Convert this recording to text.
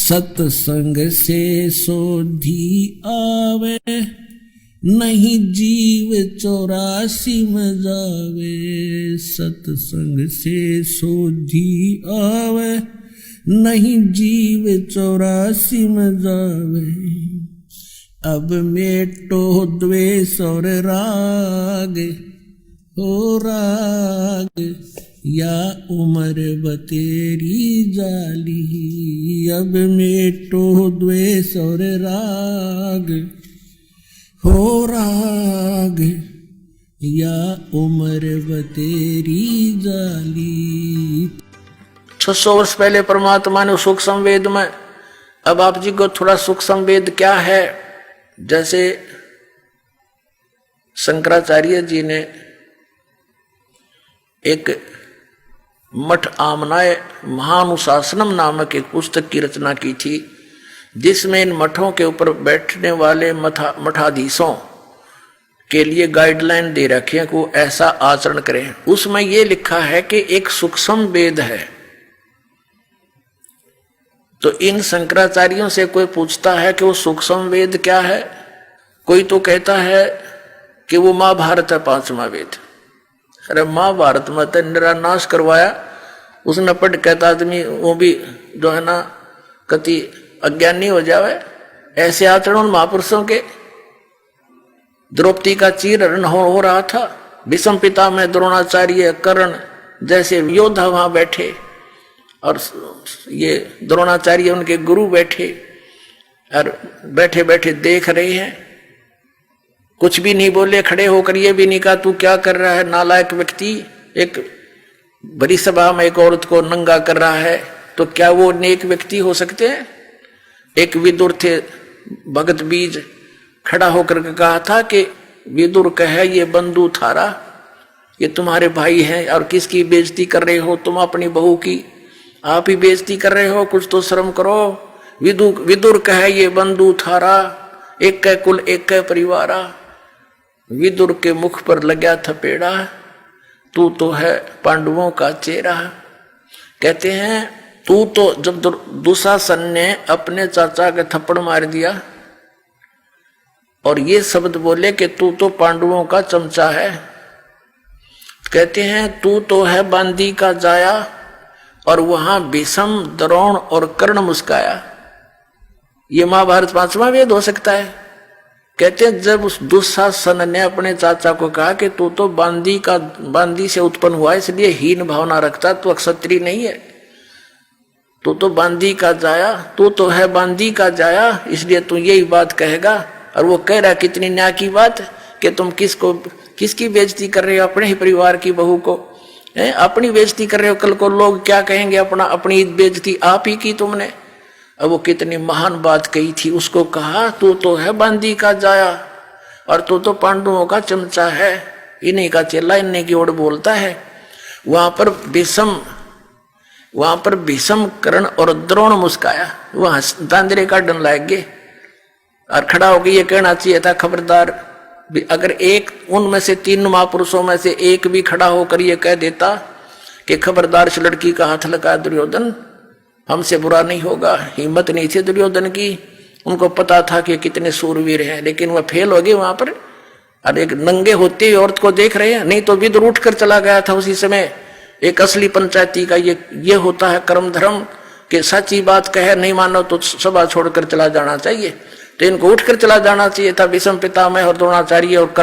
सत्संग से सोधी आवे, नहीं जीव 84 में जावे। सत्संग से सोधी आवे, नहीं जीव 84 में जावे। अब मेटो द्वेष और राग, हो राग या उम्र बतेरी जाली। अब मेटो द्वेष और राग, हो राग या उम्र बतेरी जाली। 600 वर्ष पहले परमात्मा ने सुख संवेद में, अब आप जी को थोड़ा सुख संवेद क्या है। जैसे शंकराचार्य जी ने एक मठ आमनाय महानुशासनम नामक एक पुस्तक की रचना की थी, जिसमें इन मठों के ऊपर बैठने वाले मठाधीशों के लिए गाइडलाइन दे रखे हैं कि वो ऐसा आचरण करें। उसमें ये लिखा है कि एक सूक्ष्म वेद है। तो इन शंकराचार्यों से कोई पूछता है कि वो सूक्ष्म वेद क्या है, कोई तो कहता है कि वो महाभारत है 5वां वेद। अरे महाभारत में तो निरानाश करवाया उसने, पढ़ कहता आदमी वो भी जो है ना कति अज्ञानी हो जावे। ऐसे आचरण महापुरुषों के। द्रौपदी का चीरहरण हो रहा था, भीष्म पिता में द्रोणाचार्य कर्ण जैसे योद्धा वहां बैठे और ये द्रोणाचार्य उनके गुरु बैठे और बैठे बैठे देख रहे हैं, कुछ भी नहीं बोले। खड़े होकर ये भी नहीं कहा तू क्या कर रहा है नालायक व्यक्ति। एक बड़ी सभा में एक औरत को नंगा कर रहा है, तो क्या वो नेक व्यक्ति हो सकते हैं। एक विदुर थे भगत बीज, खड़ा होकर के कहा था कि विदुर कहे ये बंधु थारा, ये तुम्हारे भाई हैं और किसकी बेइज्जती कर रहे हो तुम, अपनी बहू की आप ही बेइज्जती कर रहे हो, कुछ तो शर्म करो। विदुर कहे ये बंधु थारा, एक कै कुल एक कै परिवारा। विदुर के मुख पर लगा थपेड़ा, तू तो है पांडवों का चेहरा। कहते हैं तू तो, जब दुशासन ने अपने चाचा के थप्पड़ मार दिया और ये शब्द बोले कि तू तो पांडवों का चमचा है, कहते हैं तू तो है बांदी का जाया, और वहां भीष्म द्रोण और कर्ण मुस्काया। ये महाभारत 5वां वेद हो सकता है। कहते हैं जब उस दुशासन ने अपने चाचा को कहा कि तू तो बांदी से उत्पन्न हुआ, इसलिए हीन भावना रखता, तू क्षत्रिय नहीं है, तू तो बांदी का जाया, तू तो है बांदी का जाया, इसलिए तू यही बात कहेगा। और वो कह रहा कितनी न्याय की बात कि तुम किसकी बेइज्जती कर रहे हो, अपने ही परिवार की बहू को अपनी बेइज्जती कर रहे हो। कल को लोग क्या कहेंगे, अपनी बेइज्जती आप ही की तुमने। अब वो कितनी महान बात कही थी। उसको कहा तू तो है बांदी का जाया और तू तो पांडवों का चमचा है, इन्हीं का चेला, इन्हीं की ओर बोलता है। वहां पर भीष्म कर्ण और द्रोण मुस्काया, वहां दांदरे का डन लाग गए और खड़ा हो गई। ये कहना चाहिए था खबरदार, अगर एक उनमें से 3 महापुरुषों में से एक भी खड़ा होकर ये कह देता कि खबरदार इस लड़की का हाथ लगा दुर्योधन, हमसे बुरा नहीं होगा। हिम्मत नहीं थी दुर्योधन की, उनको पता था कि कितने सूरवीर हैं, लेकिन वह फेल हो गए वहां पर। और एक नंगे होते ही औरत को देख रहे हैं, नहीं तो विदुर उठ कर चला गया था उसी समय। एक असली पंचायती का ये होता है कर्म धर्म कि सच्ची बात कहे, नहीं मानो तो सभा छोड़कर चला जाना चाहिए। तो इनको उठकर चला जाना चाहिए था। भीष्म पितामह और द्रोणाचार्य और कर्ण